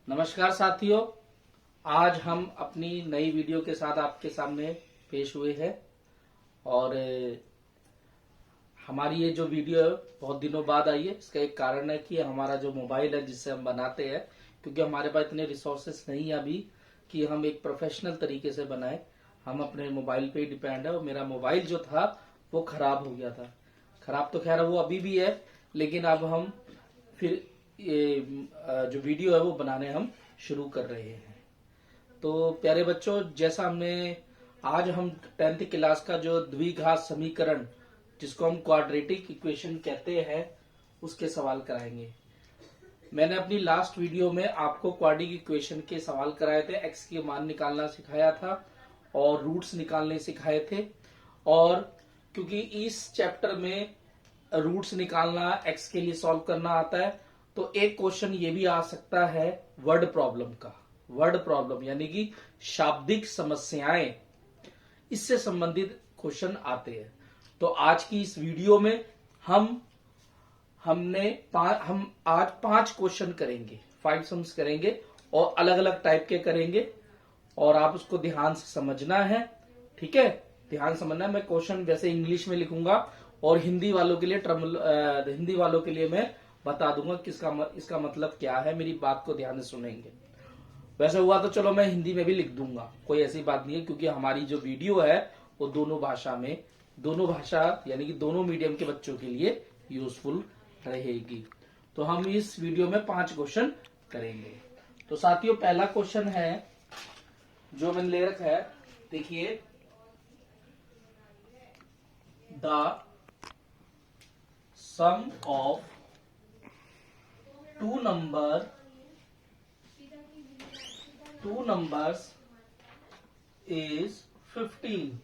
नमस्कार साथियों, आज हम अपनी नई वीडियो के साथ आपके सामने पेश हुए हैं। और हमारी ये जो वीडियो है बहुत दिनों बाद आई है। इसका एक कारण है कि हमारा जो मोबाइल है जिससे हम बनाते हैं, क्योंकि हमारे पास इतने रिसोर्सेस नहीं है अभी कि हम एक प्रोफेशनल तरीके से बनाए। हम अपने मोबाइल पे ही डिपेंड है और मेरा मोबाइल जो था वो खराब हो गया था। खराब तो खैर वो अभी भी है, लेकिन अब हम फिर ये जो वीडियो है वो बनाने हम शुरू कर रहे हैं। तो प्यारे बच्चों, जैसा आज हम 10th क्लास का जो द्विघात समीकरण जिसको हम क्वाड्रेटिक इक्वेशन कहते हैं उसके सवाल कराएंगे। मैंने अपनी लास्ट वीडियो में आपको क्वाड्रिक इक्वेशन के सवाल कराए थे, एक्स के मान निकालना सिखाया था और रूट्स निकालने सिखाए थे। और क्योंकि इस चैप्टर में रूट्स निकालना, एक्स के लिए सॉल्व करना आता है, तो एक क्वेश्चन ये भी आ सकता है वर्ड प्रॉब्लम का। वर्ड प्रॉब्लम यानी कि शाब्दिक समस्याएं, इससे संबंधित क्वेश्चन आते हैं। तो आज की इस वीडियो में हम आज 5 क्वेश्चन करेंगे, 5 सम्स करेंगे और अलग अलग टाइप के करेंगे और आप उसको ध्यान से समझना है। ठीक है, ध्यान समझना है। मैं क्वेश्चन वैसे इंग्लिश में लिखूंगा और हिंदी वालों के लिए मैं बता दूंगा कि इसका मतलब क्या है। मेरी बात को ध्यान से सुनेंगे। वैसे हुआ तो चलो मैं हिंदी में भी लिख दूंगा, कोई ऐसी बात नहीं है, क्योंकि हमारी जो वीडियो है वो दोनों भाषा यानी कि दोनों मीडियम के बच्चों के लिए यूजफुल रहेगी। तो हम इस वीडियो में 5 क्वेश्चन करेंगे। तो साथियों, पहला क्वेश्चन है जो मैंने ले रखा है, देखिए, the sum of two numbers is 15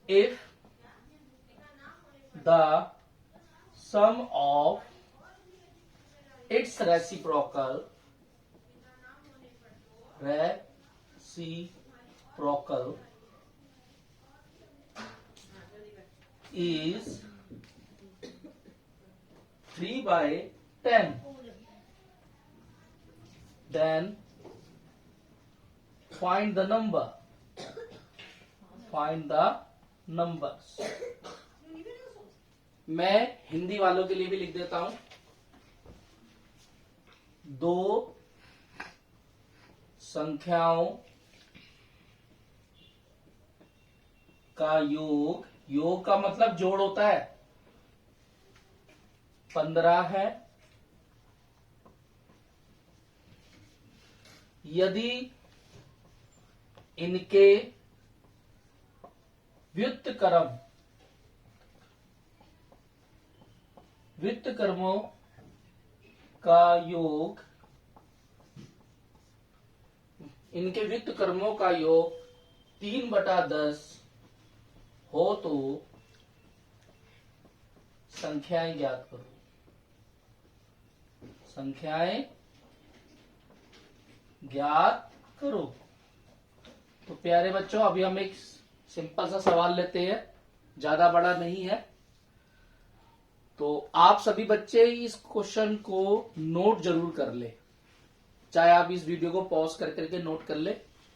if the sum of its reciprocal is 3/10, then find the numbers. मैं हिंदी वालों के लिए भी लिख देता हूं। दो संख्याओं का योग का मतलब जोड़ होता है, 15 है। यदि इनके व्युत्क्रमों का योग 3/10 हो तो संख्याएं ज्ञात करो। तो प्यारे बच्चों, अभी हम एक सिंपल सा सवाल लेते हैं, ज्यादा बड़ा नहीं है। तो आप सभी बच्चे इस क्वेश्चन को नोट जरूर कर ले, चाहे आप इस वीडियो को पॉज करके नोट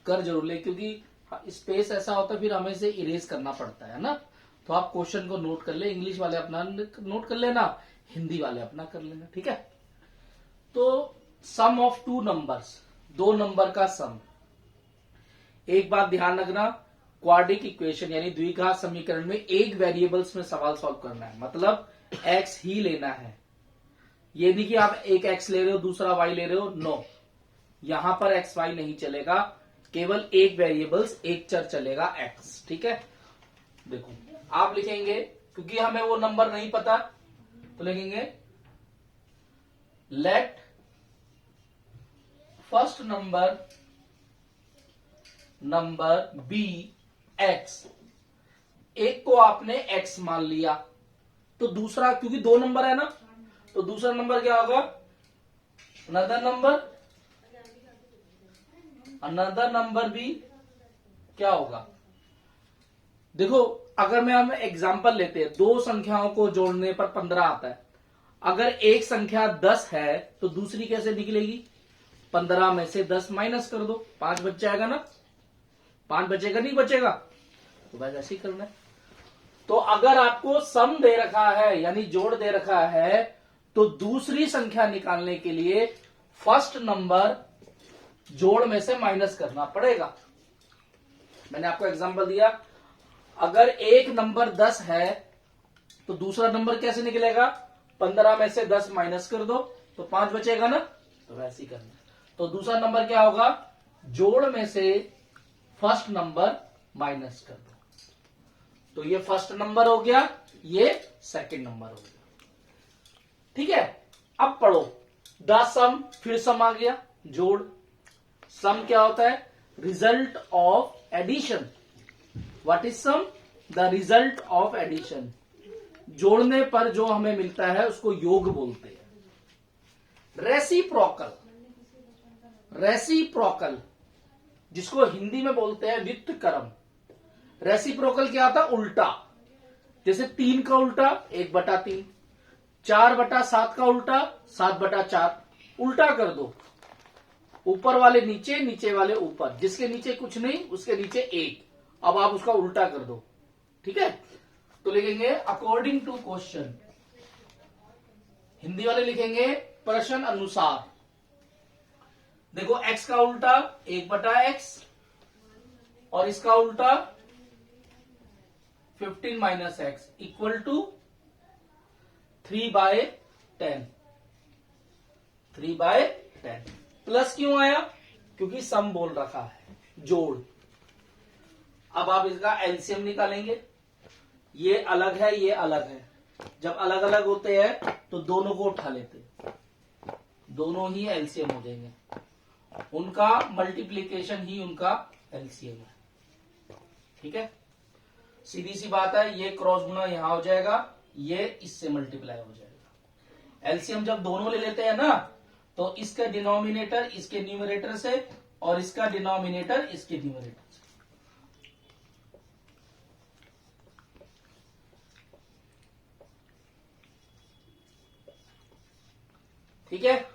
कर जरूर ले, क्योंकि स्पेस ऐसा होता है फिर हमें इसे इरेज करना पड़ता है ना। तो आप क्वेश्चन को नोट कर ले। इंग्लिश वाले अपना नोट कर लेना, हिंदी वाले अपना कर लेना। ठीक है, तो सम ऑफ 2 नंबर्स, 2 नंबर का सम। एक बात ध्यान रखना, क्वाड्रिक इक्वेशन यानी द्विघात समीकरण में एक वेरिएबल्स में सवाल सॉल्व करना है, मतलब एक्स ही लेना है। ये नहीं कि आप एक एक्स ले रहे हो दूसरा वाई ले रहे हो, नो, यहां पर एक्स वाई नहीं चलेगा, केवल एक वेरिएबल्स, एक चर चलेगा, एक्स। ठीक है, देखो आप लिखेंगे, क्योंकि हमें वो नंबर नहीं पता, तो लिखेंगे let first number be X. एक को आपने एक्स मान लिया, तो दूसरा, क्योंकि 2 नंबर है ना, तो दूसरा नंबर क्या होगा, अनदर नंबर भी क्या होगा। देखो, अगर हम एग्जाम्पल लेते हैं, 2 संख्याओं को जोड़ने पर 15 आता है। अगर एक संख्या 10 है तो दूसरी कैसे निकलेगी? 15 में से 10 माइनस कर दो, 5 बच जाएगा ना? 5 बचेगा नहीं बचेगा? तो बस ऐसे ही करना है। तो अगर आपको सम दे रखा है यानी जोड़ दे रखा है तो दूसरी संख्या निकालने के लिए फर्स्ट नंबर जोड़ में से माइनस करना पड़ेगा। मैंने आपको एग्जांपल दिया, अगर एक नंबर 10 है तो दूसरा नंबर कैसे निकलेगा? 15 में से 10 माइनस कर दो तो 5 बचेगा ना? तो वैसे ही करना। तो दूसरा नंबर क्या होगा? जोड़ में से फर्स्ट नंबर माइनस कर दो। तो ये फर्स्ट नंबर हो गया, ये सेकंड नंबर हो गया। ठीक है, अब पढ़ो द सम, फिर सम आ गया, जोड़। सम क्या होता है? Result of addition. What is sum? The result of addition. जोड़ने पर जो हमें मिलता है उसको योग बोलते हैं। रेसिप्रोकल, रेसिप्रोकल जिसको हिंदी में बोलते हैं व्युत्क्रम। रेसिप्रोकल क्या आता? उल्टा। जैसे 3 का उल्टा 1/3, 4/7 का उल्टा 7/4। उल्टा कर दो, ऊपर वाले नीचे, नीचे वाले ऊपर, जिसके नीचे कुछ नहीं उसके नीचे 1। अब आप उसका उल्टा कर दो। ठीक है, तो लिखेंगे अकॉर्डिंग टू क्वेश्चन। हिंदी वाले लिखेंगे प्रश्न अनुसार। देखो x का उल्टा 1/x और इसका उल्टा 15 - x इक्वल टू 3/10। 3/10 प्लस क्यों आया? क्योंकि सम बोल रखा है, जोड़। अब आप इसका एलसीएम निकालेंगे। ये अलग है, ये अलग है। जब अलग अलग होते हैं तो दोनों को उठा लेते हैं, दोनों ही एलसीएम हो जाएंगे। उनका मल्टीप्लीकेशन ही उनका एलसीएम है। ठीक है, सीधी सी बात है। ये क्रॉस गुना यहां हो जाएगा, ये इससे मल्टीप्लाई हो जाएगा। एलसीएम जब दोनों ले लेते हैं ना तो इसका डिनोमिनेटर इसके न्यूमरेटर से और इसका डिनोमिनेटर इसके न्यूमरेटर से। ठीक है,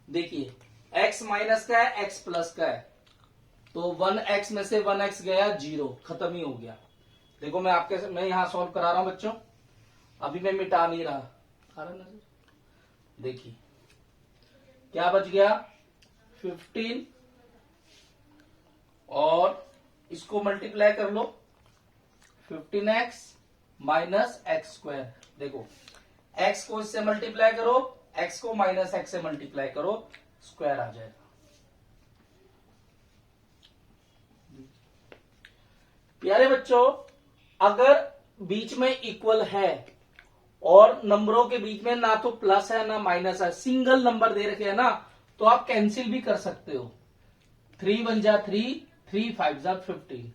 देखिए x माइनस का है, x प्लस का है, तो 1x में से 1x गया 0, खत्म ही हो गया। देखो मैं यहां सॉल्व करा रहा हूं बच्चों, अभी मैं मिटा नहीं रहा। देखिए क्या बच गया? 15 और इसको मल्टीप्लाई कर लो, 15x माइनस x²। देखो x को इससे मल्टीप्लाई करो, x को माइनस x से मल्टीप्लाई करो, स्क्वायर आ जाएगा। प्यारे बच्चों, अगर बीच में इक्वल है और नंबरों के बीच में ना तो प्लस है ना माइनस है, सिंगल नंबर दे रखे है ना, तो आप कैंसिल भी कर सकते हो। 3 1 जा 3, 3 5 जा 15,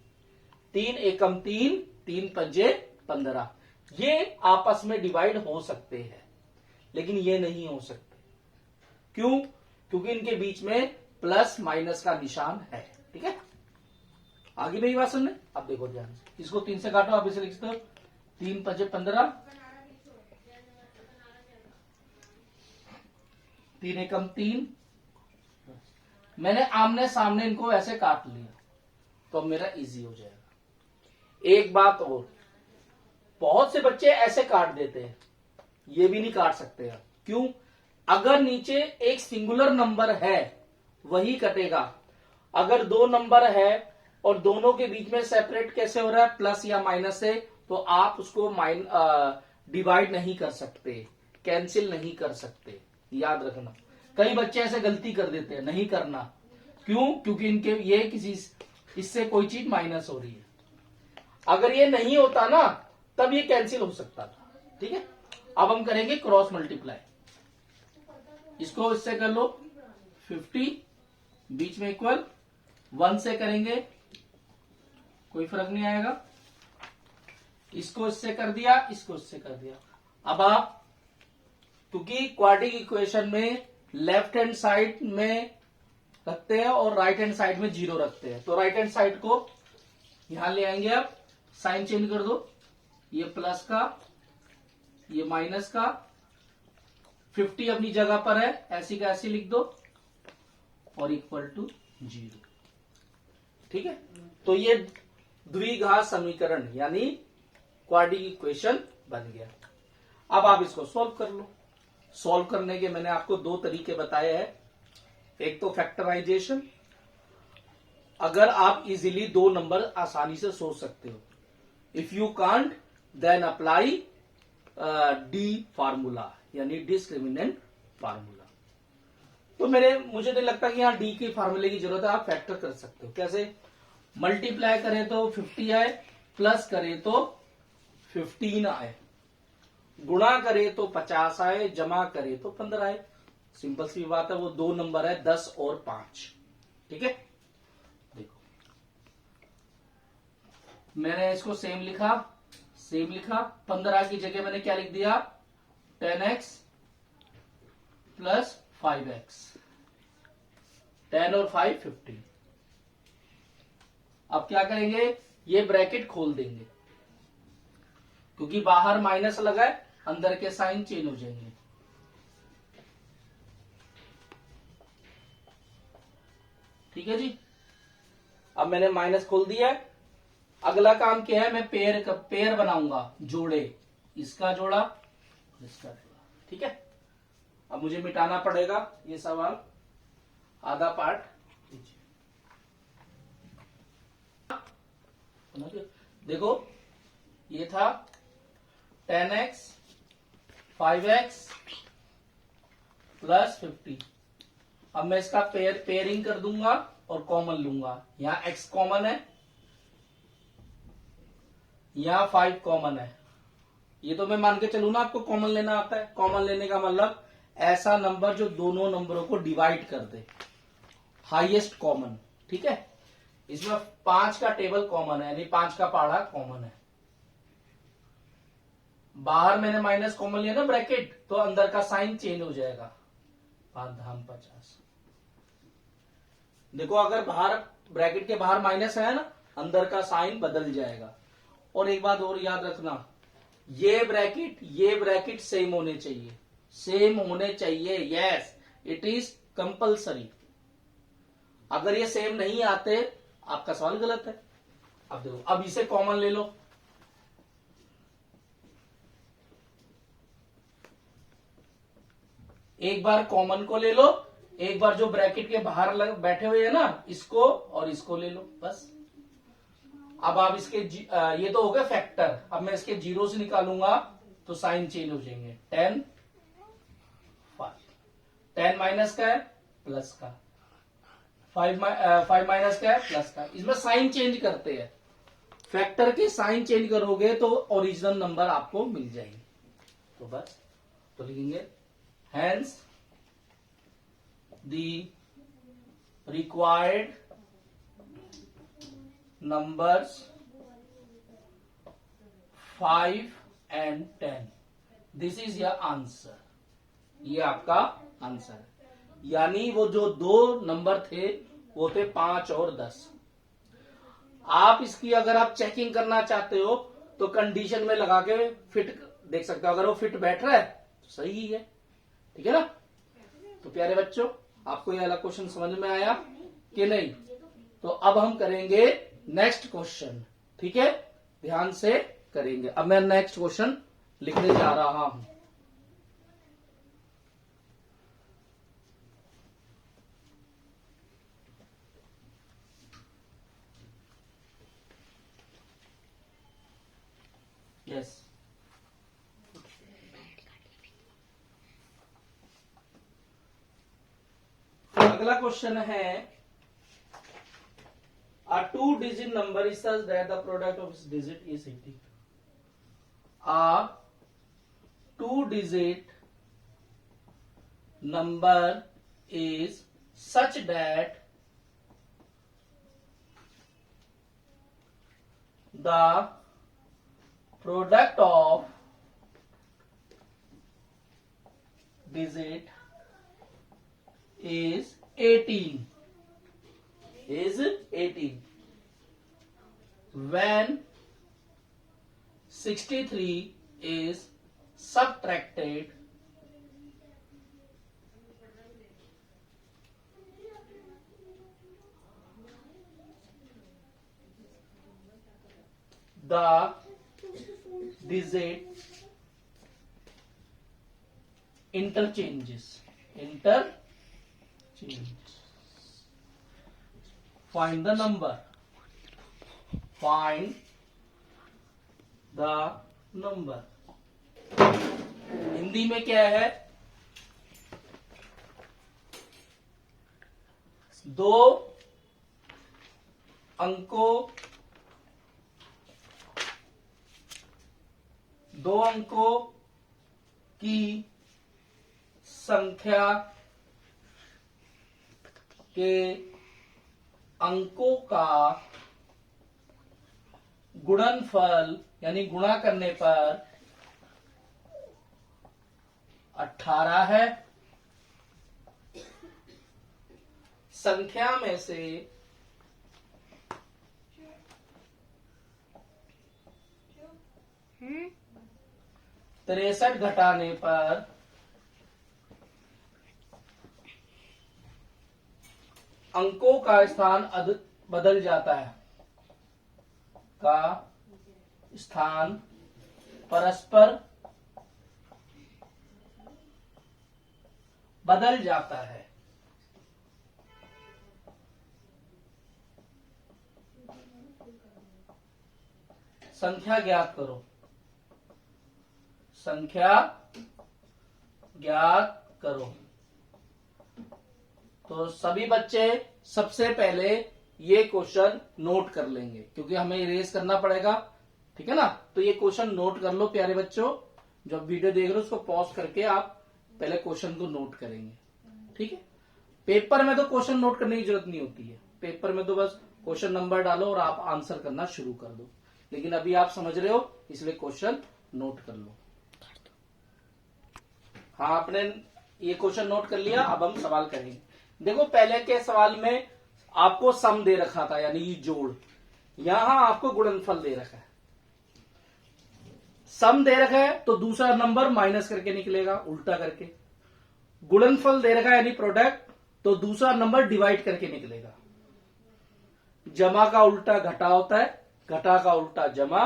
3 एकम 3, 3 पंजे 15। ये आपस में डिवाइड हो सकते हैं, लेकिन ये नहीं हो सकते। क्यों? क्योंकि इनके बीच में प्लस माइनस का निशान है। ठीक है, आगे मेरी बात सुनने। अब देखो ध्यान से, इसको 3 से काटो, आप इसे लिख सकते हो 3 पंजे 15, 3 एकम 3। मैंने आमने सामने इनको ऐसे काट लिया तो अब मेरा इजी हो जाएगा। एक बात और, बहुत से बच्चे ऐसे काट देते हैं, ये भी नहीं काट सकते आप। क्यों? अगर नीचे एक सिंगुलर नंबर है वही कटेगा। अगर 2 नंबर है और दोनों के बीच में सेपरेट कैसे हो रहा है? प्लस या माइनस से, तो आप उसको डिवाइड नहीं कर सकते, कैंसिल नहीं कर सकते। याद रखना, कई बच्चे ऐसे गलती कर देते हैं, नहीं करना। क्यों? क्योंकि इनके ये किसी इससे कोई चीज माइनस हो रही है। अगर ये नहीं होता ना तब ये कैंसिल हो सकता था। ठीक है, अब हम करेंगे क्रॉस मल्टीप्लाई। इसको इससे कर लो 50, बीच में इक्वल 1 से करेंगे, कोई फर्क नहीं आएगा। इसको इससे कर दिया, इसको इससे कर दिया। अब आप, क्योंकि क्वाड्रेटिक इक्वेशन में लेफ्ट हैंड साइड में रखते हैं और राइट हैंड साइड में 0 रखते हैं, तो राइट हैंड साइड को यहां ले आएंगे। आप साइन चेंज कर दो, ये प्लस का, ये माइनस का, 50 अपनी जगह पर है, ऐसी का ऐसी लिख दो और इक्वल टू 0। ठीक है, तो ये द्विघात समीकरण यानी क्वाड्रेटिक इक्वेशन बन गया। अब आप इसको सॉल्व कर लो। सॉल्व करने के मैंने आपको दो तरीके बताए हैं। एक तो फैक्टराइजेशन, अगर आप इजीली दो नंबर आसानी से सोच सकते हो। If you can't then apply the formula यानी डिस्क्रिमिनेंट फार्मूला। तो मुझे नहीं लगता कि यहां डी की फार्मूले की जरूरत है, आप फैक्टर कर सकते हो। कैसे? मल्टीप्लाई करें तो 50 आए, प्लस करें तो 15 आए, गुणा करे तो 50 आए, जमा करे तो 15 आए। सिंपल सी बात है, वो दो नंबर है 10 और 5। ठीक है, देखो मैंने इसको सेम लिखा 15 की जगह मैंने क्या लिख दिया 10x प्लस 5x, 10 और 5 15। अब क्या करेंगे, ये ब्रैकेट खोल देंगे क्योंकि बाहर माइनस लगा है, अंदर के साइन चेंज हो जाएंगे। ठीक है जी, अब मैंने माइनस खोल दिया है। अगला काम क्या है, मैं पेयर बनाऊंगा, जोड़े, इसका जोड़ा इसका जोड़ा। ठीक है, अब मुझे मिटाना पड़ेगा ये सवाल, आधा पार्ट। देखो ये था 10x 5x प्लस 50। अब मैं इसका पेयरिंग कर दूंगा और कॉमन लूंगा। यहां x कॉमन है, यहां 5 कॉमन है। ये तो मैं मान के चलू ना आपको कॉमन लेना आता है। कॉमन लेने का मतलब ऐसा नंबर जो दोनों नंबरों को डिवाइड कर दे, हाईएस्ट कॉमन। ठीक है, इसमें 5 का टेबल कॉमन है यानी 5 का पहाड़ा कॉमन है। बाहर मैंने माइनस कॉमन लिया ना ब्रैकेट, तो अंदर का साइन चेंज हो जाएगा, 5 धाम 50। देखो अगर बाहर ब्रैकेट के बाहर माइनस है ना, अंदर का साइन बदल जाएगा। और एक बात और याद रखना, ये ब्रैकेट सेम होने चाहिए, सेम होने चाहिए। Yes, it is compulsory. अगर ये सेम नहीं आते, आपका सवाल गलत है। अब देखो, अब इसे कॉमन ले लो, एक बार कॉमन को ले लो, एक बार जो ब्रैकेट के बाहर बैठे हुए हैं ना, इसको और इसको ले लो, बस। अब आप इसके ये तो हो गया फैक्टर। अब मैं इसके जीरो से निकालूंगा तो साइन चेंज हो जाएंगे। 10 5, 10 माइनस का है प्लस का, 5 माइनस का है प्लस का। इसमें साइन चेंज करते हैं, फैक्टर के साइन चेंज करोगे तो ओरिजिनल नंबर आपको मिल जाएंगे। तो बस तो लिखेंगे hence the required numbers 5 and 10, this is your answer। ये आपका आंसर है। यानी वो जो दो नंबर थे वो थे 5 और 10। आप इसकी अगर आप चेकिंग करना चाहते हो तो कंडीशन में लगा के फिट देख सकते हो। अगर वो फिट बैठ रहा है तो सही है, ठीक है ना। तो प्यारे बच्चों, आपको ये वाला क्वेश्चन समझ में आया कि नहीं? तो अब हम करेंगे नेक्स्ट क्वेश्चन, ठीक है, ध्यान से करेंगे। अब मैं नेक्स्ट क्वेश्चन लिखने जा रहा हूं। यस, अगला क्वेश्चन है, a 2-digit number is such that the product of its digit is 80। a 2-digit number is such that the product of digit is 18 when 63 is subtracted the digit interchanges. Find the number. Find the number. Hindi में क्या है? दो अंकों की संख्या के अंकों का गुणनफल यानी गुणा करने पर 18 है। संख्या में से तिरसठ घटाने पर अंकों का स्थान बदल जाता है। का स्थान परस्पर बदल जाता है। संख्या ज्ञात करो। संख्या ज्ञात करो। तो सभी बच्चे सबसे पहले ये क्वेश्चन नोट कर लेंगे क्योंकि हमें इरेज करना पड़ेगा, ठीक है ना। तो ये क्वेश्चन नोट कर लो प्यारे बच्चों। जब वीडियो देख रहे हो उसको पॉज करके आप पहले क्वेश्चन को नोट करेंगे, ठीक है। पेपर में तो क्वेश्चन नोट करने की जरूरत नहीं होती है। पेपर में तो बस क्वेश्चन नंबर डालो और आप आंसर करना शुरू कर दो। लेकिन अभी आप समझ रहे हो इसलिए क्वेश्चन नोट कर लो। हाँ, आपने ये क्वेश्चन नोट कर लिया। अब हम सवाल करेंगे। देखो, पहले के सवाल में आपको सम दे रखा था यानी ये जोड़। यहां आपको गुणनफल दे रखा है। सम दे रखा है तो दूसरा नंबर माइनस करके निकलेगा, उल्टा करके। गुणनफल दे रखा है यानी प्रोडक्ट, तो दूसरा नंबर डिवाइड करके निकलेगा। जमा का उल्टा घटा होता है, घटा का उल्टा जमा,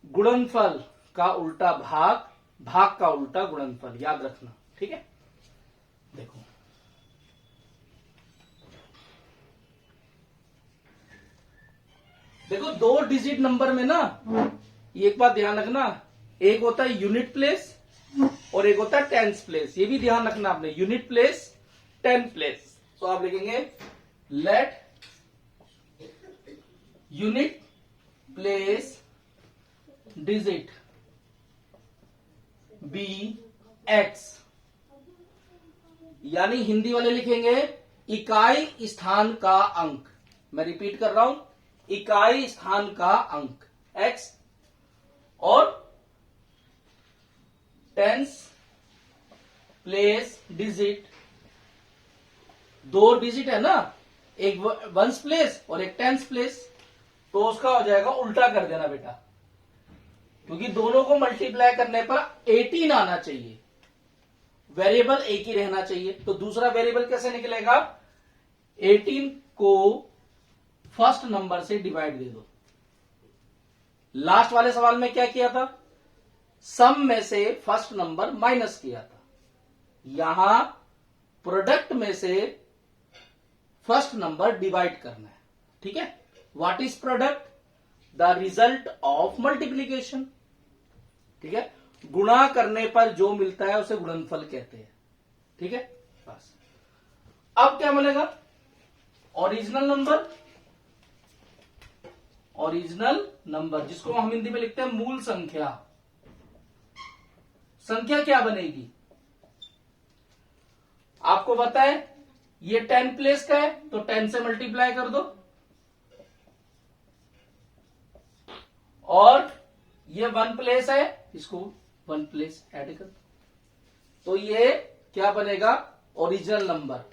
गुणनफल का उल्टा भाग, भाग का उल्टा गुणनफल। याद रखना, ठीक है। देखो, देखो 2 डिजिट नंबर में ना एक बात ध्यान रखना, एक होता है यूनिट प्लेस और एक होता है टेंस प्लेस। ये भी ध्यान रखना आपने, यूनिट प्लेस, टेन प्लेस। तो आप लिखेंगे let unit place digit be X, यानी हिंदी वाले लिखेंगे इकाई स्थान का अंक। मैं रिपीट कर रहा हूं, इकाई स्थान का अंक x और टेंस प्लेस डिजिट, 2 डिजिट है ना, एक वंस प्लेस और एक टेंस प्लेस, तो उसका हो जाएगा उल्टा कर देना बेटा, क्योंकि दोनों को मल्टीप्लाई करने पर 18 आना चाहिए। वेरिएबल एक ही रहना चाहिए। तो दूसरा वेरिएबल कैसे निकलेगा? 18 को फर्स्ट नंबर से डिवाइड दे दो। लास्ट वाले सवाल में क्या किया था? सम में से फर्स्ट नंबर माइनस किया था। यहां प्रोडक्ट में से फर्स्ट नंबर डिवाइड करना है, ठीक है। What is product? The result of multiplication, ठीक है। गुणा करने पर जो मिलता है उसे गुणनफल कहते हैं, ठीक है। बस अब क्या मिलेगा? ओरिजिनल नंबर, ओरिजिनल नंबर जिसको हम हिंदी में लिखते हैं मूल संख्या। संख्या क्या बनेगी? आपको पता है ये 10 प्लेस का है तो 10 से मल्टीप्लाई कर दो, और ये 1 प्लेस है, इसको 1 प्लेस ऐड कर दो, तो ये क्या बनेगा? Original number.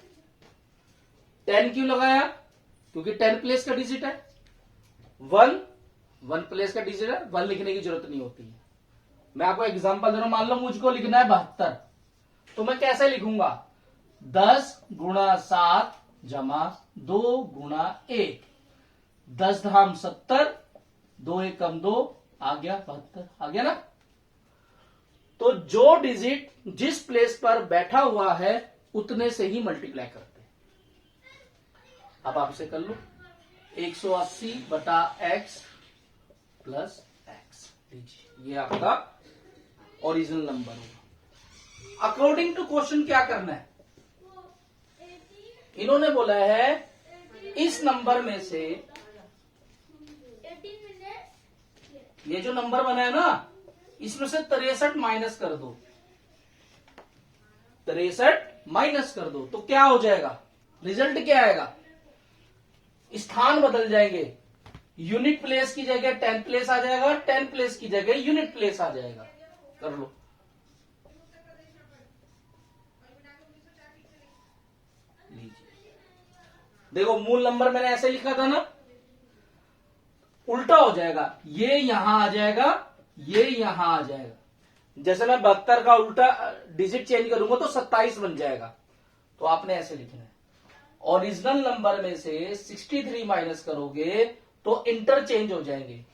10 क्यों लगाया? क्योंकि 10 प्लेस का डिजिट है। 1 प्लेस का डिजिट है, 1 लिखने की जरूरत नहीं होती है। मैं आपको एग्जांपल दे रहा हूं, मान लो मुझको लिखना है 72, तो मैं कैसे लिखूंगा? 10 गुणा 7 जमा 2 गुणा 1, 10 धाम 70, 2 एक कम 2 आ गया 72 आ गया ना। तो जो डिजिट जिस प्लेस पर बैठा हुआ है उतने से ही मल्टीप्लाई करते हैं। अब आप इसे कर लो 180 बटा x प्लस एक्स, लीजिए ये आपका ओरिजिनल नंबर होगा। अकॉर्डिंग टू क्वेश्चन क्या करना है, इन्होंने बोला है इस नंबर में से, ये जो नंबर बना है ना इसमें से 63 माइनस कर दो, 63 माइनस कर दो तो क्या हो जाएगा, रिजल्ट क्या आएगा, स्थान बदल जाएंगे, यूनिट प्लेस की जगह 10 प्लेस आ जाएगा, 10 प्लेस की जगह यूनिट प्लेस आ जाएगा। कर लो देखो मूल नंबर मैंने ऐसे लिखा था ना, उल्टा हो जाएगा, ये यहां आ जाएगा, ये यहां आ जाएगा। जैसे मैं 72 का उल्टा डिजिट चेंज करूंगा तो 27 बन जाएगा, तो आपने ऐसे लिखना है। ओरिजिनल नंबर में से 63 माइनस करोगे तो इंटरचेंज हो जाएंगे,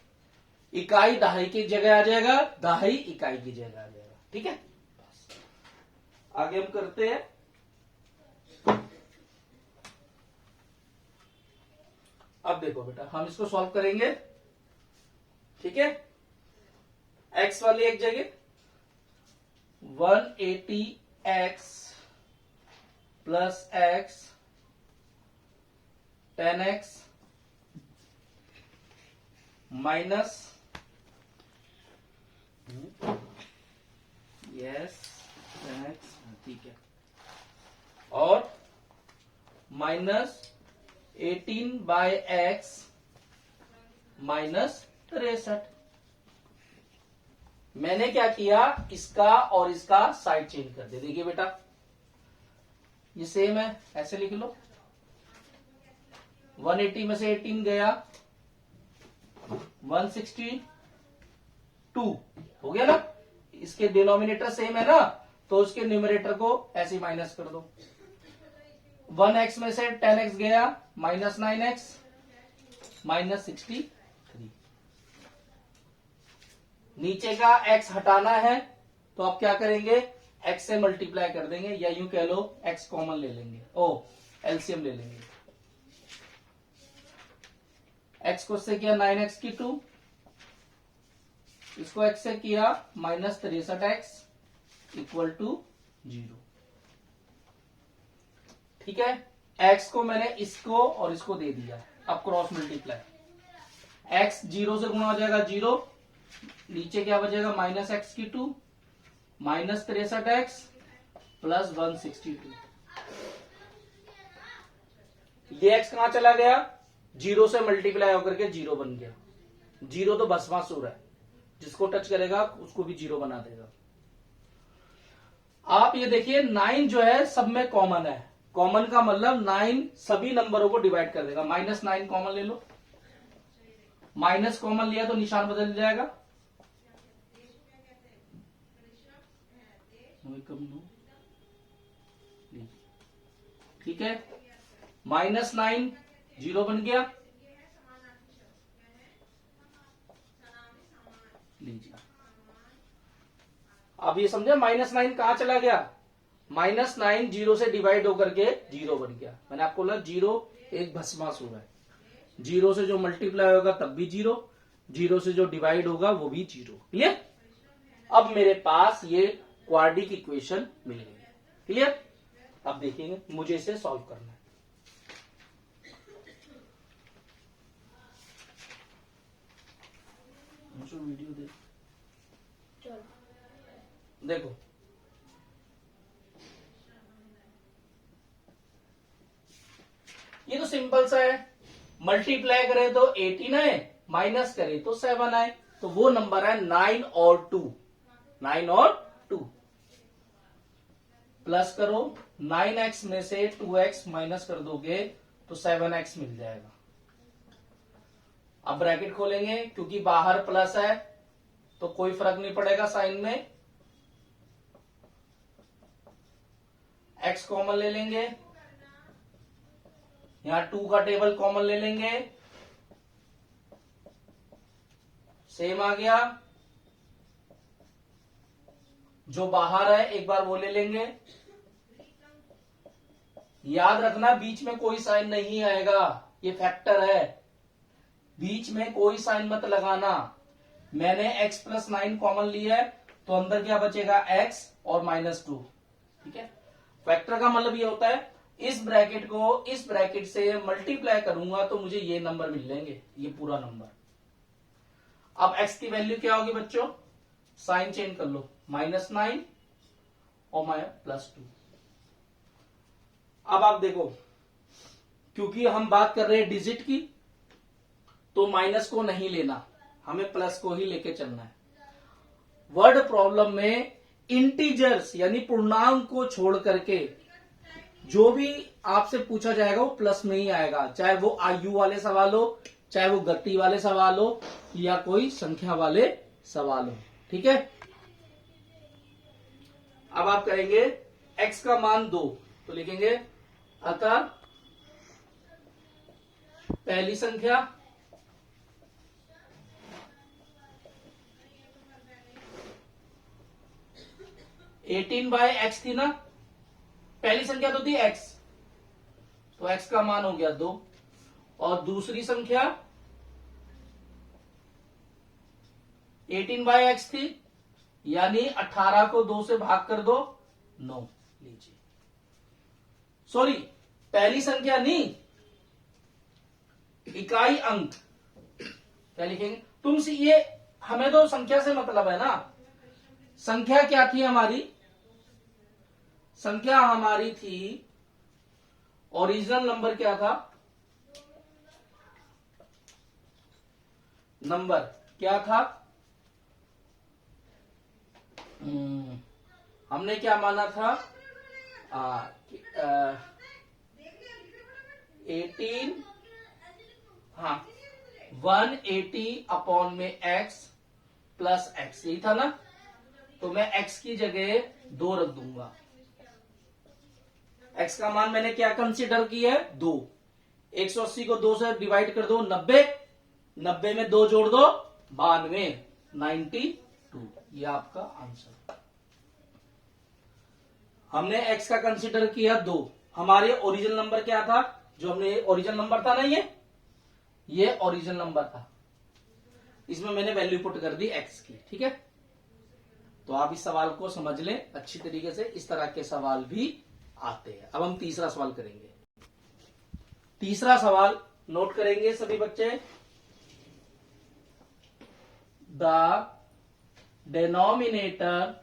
इकाई दहाई की जगह आ जाएगा, दहाई इकाई की जगह आ जाएगा। ठीक है, आगे हम करते हैं। अब देखो बेटा हम इसको सॉल्व करेंगे, ठीक है। x वाली एक जगह 180x plus x 10x minus yes 10x, ठीक है, और माइनस 18 बाय x माइनस 63। मैंने क्या किया, इसका और इसका साइड चेंज कर दे। देखिए बेटा ये सेम है, ऐसे लिख लो 180 में से 18 गया 162 हो गया ना, इसके डिनोमिनेटर सेम है ना तो उसके न्यूमरेटर को ऐसे माइनस कर दो। 1x में से 10x गया माइनस 9x माइनस 63। नीचे का x हटाना है तो आप क्या करेंगे, x से मल्टीप्लाई कर देंगे, या यूं कह लो x कॉमन ले लेंगे, एलसीएम ले लेंगे। x को से किया 9x की 2, इसको x से किया माइनस 63x इक्वल टू 0। ठीक है, x को मैंने इसको और इसको दे दिया, अब क्रॉस मल्टीप्लाई, x 0 से गुणा हो जाएगा 0, नीचे क्या बचेगा माइनस x की 2 माइनस 63x प्लस 162। ये x कहां चला गया, 0 से मल्टीप्लाई होकर के 0 बन गया। 0 तो भस्मासुर है, जिसको टच करेगा उसको भी 0 बना देगा। आप ये देखिए 9 जो है सब में कॉमन है, कॉमन का मतलब 9 सभी नंबरों को डिवाइड कर देगा। माइनस 9 कॉमन ले लो, माइनस कॉमन लिया तो निशान बदल जाएगा, ठीक है, माइनस 9 0 बन गया, लीजिए अब ये समझे माइनस 9 कहां चला गया, माइनस 9 0 से डिवाइड होकर के 0 बन गया। मैंने आपको बोला 0 एक भस्मासुर है, 0 से जो मल्टीप्लाई होगा तब भी 0, 0 से जो डिवाइड होगा वो भी 0। क्लियर, अब मेरे पास ये क्वाड्रिक इक्वेशन मिल गई। क्लियर, अब देखेंगे मुझे इसे सॉल्व करना है। वीडियो देखो ये तो सिंपल सा है, मल्टीप्लाई करे तो 18 आए, माइनस करे तो 7 आए, तो वो नंबर है 9 और 2, 9 और 2। प्लस करो 9x में से 2x माइनस कर दोगे तो 7x मिल जाएगा। अब ब्रैकेट खोलेंगे, क्योंकि बाहर प्लस है तो कोई फर्क नहीं पड़ेगा साइन में, x कॉमन ले लेंगे, यहां 2 का टेबल कॉमन ले लेंगे, सेम आ गया, जो बाहर है एक बार वो ले लेंगे। याद रखना बीच में कोई साइन नहीं आएगा, ये फैक्टर है, बीच में कोई साइन मत लगाना। मैंने x प्लस 9 कॉमन लिया है तो अंदर क्या बचेगा, x और -2। ठीक है, फैक्टर का मतलब ये होता है इस ब्रैकेट को इस ब्रैकेट से मल्टीप्लाई करूंगा तो मुझे ये नंबर मिल जाएंगे, ये पूरा नंबर। अब x की वैल्यू क्या होगी बच्चों, साइन चेंज कर लो, -9 और +2। अब आप देखो, क्योंकि हम बात कर रहे हैं डिजिट की, तो माइनस को नहीं लेना, हमें प्लस को ही लेके चलना है। वर्ड प्रॉब्लम में इंटीजर्स यानी पूर्णांक को छोड़ करके जो भी आपसे पूछा जाएगा वो प्लस में ही आएगा, चाहे वो आयु वाले सवाल हो, चाहे वो गति वाले सवाल हो, या कोई संख्या वाले सवाल हो। ठीक है, अब आप करेंगे x का मान 2 तो लिखेंगे अतः पहली संख्या 18/x थी ना, पहली संख्या तो थी x, तो x का मान हो गया 2, और दूसरी संख्या 18/x थी, यानी 18 को 2 से भाग कर दो 9 लीजिए। सॉरी, पहली संख्या नहीं, इकाई अंक क्या लिखेंगे तुम, ये हमें तो संख्या से मतलब है ना। संख्या क्या थी हमारी, संख्या हमारी थी, ओरिजिनल नंबर क्या था, नंबर क्या था, हमने क्या माना था, 18, हाँ 180/x प्लस x, यही था ना, तो मैं x की जगह 2 रख दूंगा। x का मान मैंने क्या कंसीडर किया है, 2। 180 को 2 से डिवाइड कर दो 90, 90 में 2 जोड़ दो 92, 92, ये आपका आंसर। हमने x का कंसीडर किया 2, हमारे ओरिजिनल नंबर क्या था, जो हमने ओरिजिनल नंबर था ना, ये ओरिजिनल नंबर था, इसमें मैंने वैल्यू पुट कर दी x की। ठीक है, तो आप इस सवाल को समझ लें अच्छी तरीके से, इस तरह के सवाल भी आते हैं। अब हम तीसरा सवाल करेंगे। तीसरा सवाल नोट करेंगे सभी बच्चे, the denominator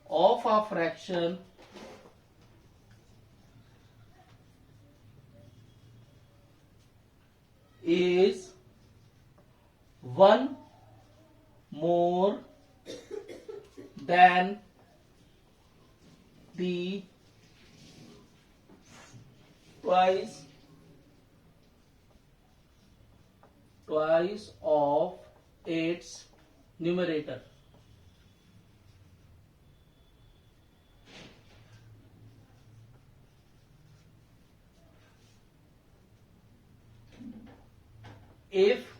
of a fraction is 1 more than the twice of its numerator. If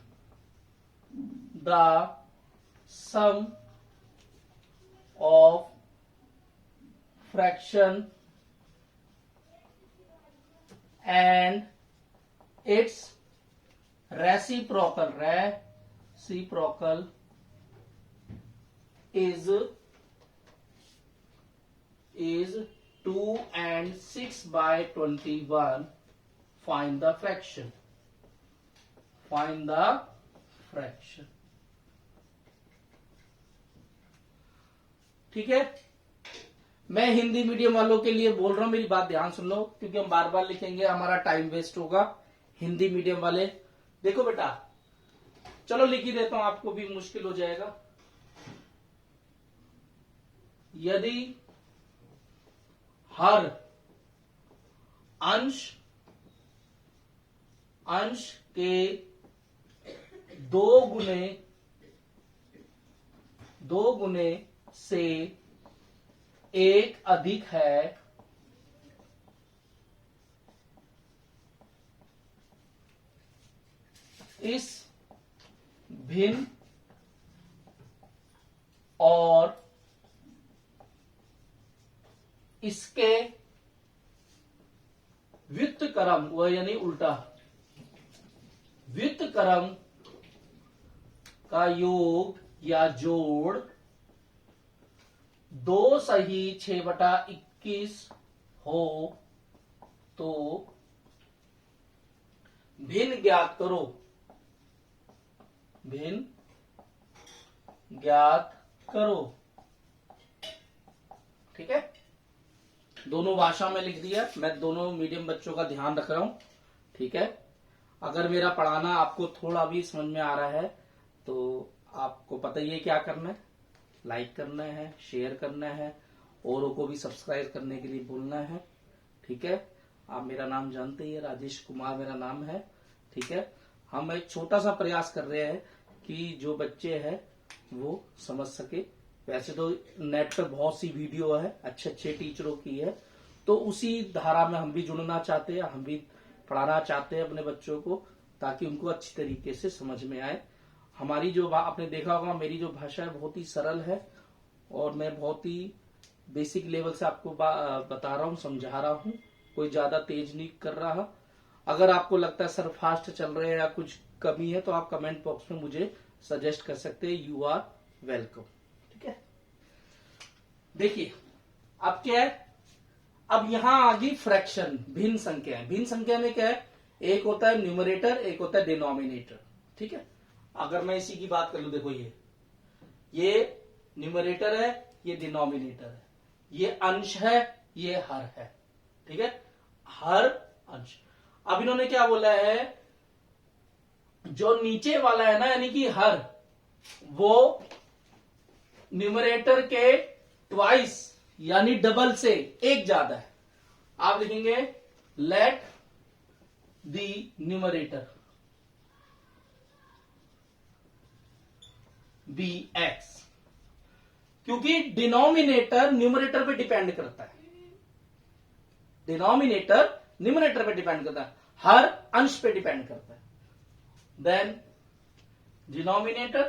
the sum of fraction and its reciprocal is 2 and 6/21, find the fraction. ठीक है, मैं हिंदी मीडियम वालों के लिए बोल रहा हूं, मेरी बात ध्यान सुन लो, क्योंकि हम बार बार लिखेंगे हमारा टाइम वेस्ट होगा। हिंदी मीडियम वाले देखो बेटा, चलो लिख ही देता हूं, आपको भी मुश्किल हो जाएगा। यदि हर अंश के 2 गुने से 1 अधिक है, इस भिन्न और इसके व्युत्क्रम, वह यानी उल्टा, व्युत्क्रम का योग या जोड़ 2 सही 6/21 हो तो भिन्न ज्ञात करो। भिन्न ज्ञात करो। ठीक है, दोनों भाषा में लिख दिया। मैं दोनों मीडियम बच्चों का ध्यान रख रहा हूं। ठीक है, अगर मेरा पढ़ाना आपको थोड़ा भी समझ में आ रहा है तो आपको पता ही है क्या करना है। लाइक करना है, शेयर करना है, औरों को भी सब्सक्राइब करने के लिए बोलना है। ठीक है, आप मेरा नाम जानते ही है, राजेश कुमार मेरा नाम है। ठीक है, हम एक छोटा सा प्रयास कर रहे हैं कि जो बच्चे हैं वो समझ सके। वैसे तो नेट पर बहुत सी वीडियो है, अच्छे अच्छे टीचरों की है, तो उसी धारा में हम भी जुड़ना चाहते हैं, हम भी पढ़ाना चाहते हैं अपने बच्चों को, ताकि उनको अच्छी तरीके से समझ में आए। हमारी जो आपने देखा होगा, मेरी जो भाषा है बहुत ही सरल है और मैं बहुत ही बेसिक लेवल से आपको बता रहा हूँ, समझा रहा हूँ, कोई ज्यादा तेज नहीं कर रहा। अगर आपको लगता है सर फास्ट चल रहे हैं या कुछ कमी है तो आप कमेंट बॉक्स में मुझे सजेस्ट कर सकते हैं। You are welcome. ठीक है, देखिए अब क्या है, अब यहां आ गई फ्रैक्शन, भिन्न संख्या है। भिन्न संख्या में क्या है, एक होता है न्यूमरेटर, एक होता है डिनोमिनेटर। ठीक है, अगर मैं इसी की बात कर लू, देखो ये न्यूमरेटर है, ये डिनोमिनेटर है, ये अंश है, ये हर है। ठीक है, हर अंश। अब इन्होंने क्या बोला है, जो नीचे वाला है ना यानी कि हर, वो न्यूमरेटर के ट्वाइस यानी डबल से एक ज्यादा है। आप लिखेंगे let the numerator be X, क्योंकि डिनोमिनेटर न्यूमरेटर पे डिपेंड करता है। डिनोमिनेटर न्यूमरेटर पे डिपेंड करता है, हर अंश पे डिपेंड करता है। देन डिनोमिनेटर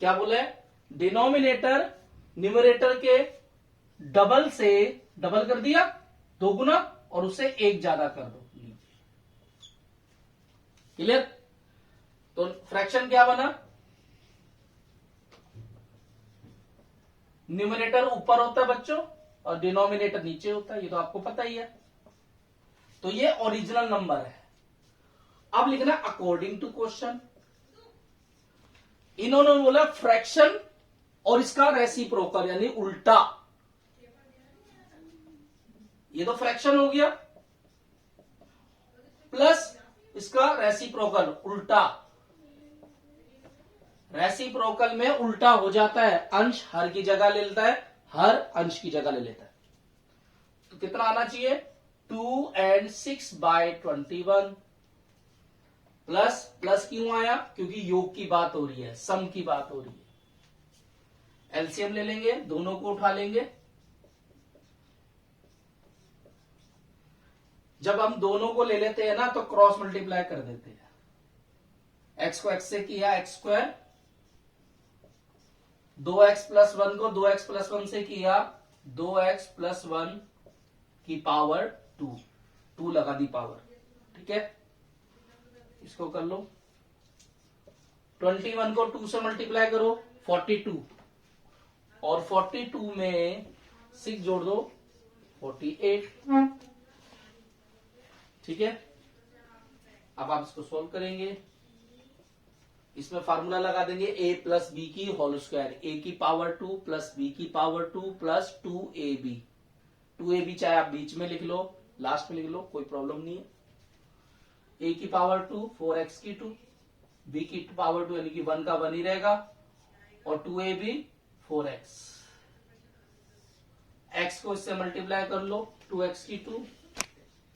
क्या बोला है, डिनोमिनेटर न्यूमरेटर के डबल से, डबल कर दिया 2 गुना, और उससे 1 ज्यादा कर दो। क्लियर? तो फ्रैक्शन क्या बना, न्यूमरेटर ऊपर होता है बच्चों और डिनोमिनेटर नीचे होता है, ये तो आपको पता ही है। तो ये ओरिजिनल नंबर है। अब लिखना अकॉर्डिंग टू क्वेश्चन। इन्होंने बोला फ्रैक्शन और इसका रेसिप्रोकल यानी उल्टा, ये तो फ्रैक्शन हो गया, प्लस इसका रेसिप्रोकल उल्टा। रेसिप्रोकल में उल्टा हो जाता है, अंश हर की जगह ले लेता है, हर अंश की जगह ले लेता है। तो कितना आना चाहिए, 2 and 6/21 प्लस, प्लस क्यों आया, क्योंकि योग की बात हो रही है, सम की बात हो रही है। एलसीएम ले लेंगे, दोनों को उठा लेंगे। जब हम दोनों को ले लेते हैं ना तो क्रॉस मल्टीप्लाई कर देते हैं। एक्स को एक्स से किया x², 2x+1 को 2x+1 से किया 2x+1 की पावर 2 लगा दी पावर। ठीक है, इसको कर लो, 21 को 2 से मल्टीप्लाई करो 42, और 42 में 6 जोड़ दो 48। ठीक है, अब आप इसको सोल्व करेंगे, इसमें फार्मूला लगा देंगे a प्लस बी की होल स्क्वायर, a की पावर 2 प्लस b की पावर 2 प्लस 2ab। 2ab चाहे आप बीच में लिख लो, लास्ट में लिख लो, कोई प्रॉब्लम नहीं है। a की पावर 2 4x की 2, b की पावर 2 यानी कि 1 का 1 ही रहेगा, और 2ab 4x। x को इससे मल्टीप्लाई कर लो, 2x की 2,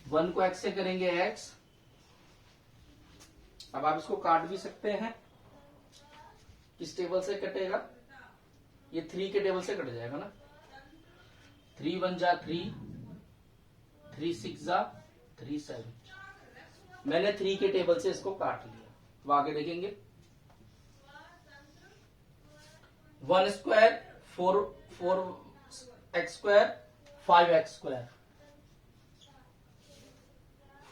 1 को x से करेंगे x। अब आप इसको काट भी सकते हैं, किस टेबल से कटेगा, ये 3 के टेबल से कट जाएगा ना। 3 1 जा 3, 3 6 जा 37। मैंने 3 के टेबल से इसको काट लिया। तो आगे देखेंगे 1 square 4x square 5x square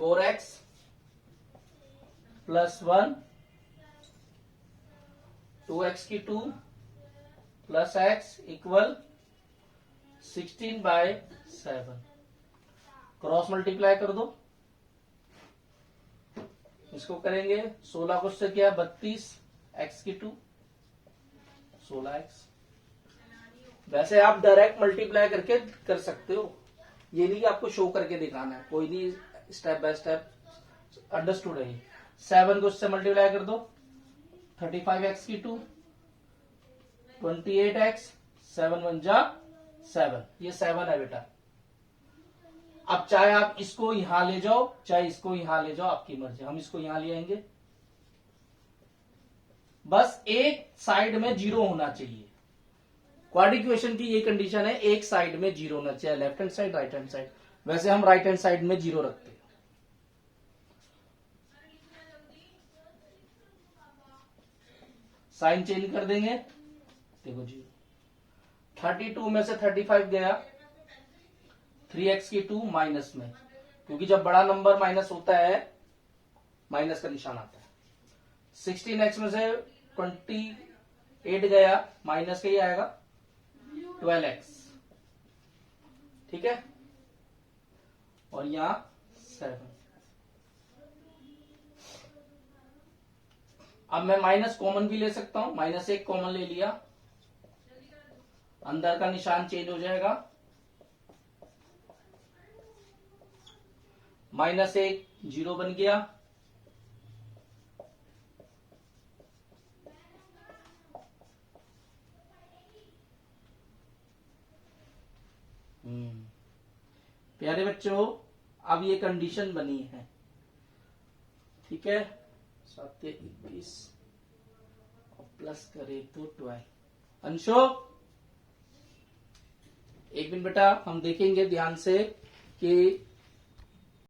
4x plus 1 2x की 2 plus x equal 16/7। Cross multiply कर दो। इसको करेंगे 16 को उससे किया 32 x की 2 16x। वैसे आप डायरेक्ट मल्टीप्लाई करके कर सकते हो, ये नहीं कि आपको शो करके दिखाना है, कोई नहीं, स्टेप बाय स्टेप अंडरस्टूड है। 7 को उससे मल्टीप्लाई कर दो 35x की 2 28x 7 1 जा 7, ये 7 है बेटा। अब चाहे आप इसको यहां ले जाओ चाहे इसको यहां ले जाओ, आपकी मर्जी। हम इसको यहां ले आएंगे, बस एक साइड में 0 होना चाहिए। क्वाड्रेटिक इक्वेशन की ये कंडीशन है, एक साइड में 0 होना चाहिए, left hand side right hand side. वैसे हम राइट हैंड साइड में 0 रखते हैं। साइन चेंज कर देंगे, देखो 0। 32 में से 35 गया 3x की 2 माइनस में, क्योंकि जब बड़ा नंबर माइनस होता है माइनस का निशान आता है। 16x में से 28 गया माइनस का ही आएगा 12x, ठीक है। और यहां 7। अब मैं माइनस कॉमन भी ले सकता हूं, -1 कॉमन ले लिया, अंदर का निशान चेंज हो जाएगा, -1 0 बन गया, प्यारे बच्चों अब ये कंडीशन बनी है, ठीक है। 7 21 और प्लस करे तो 12। अंशो एक मिनट बेटा, हम देखेंगे ध्यान से कि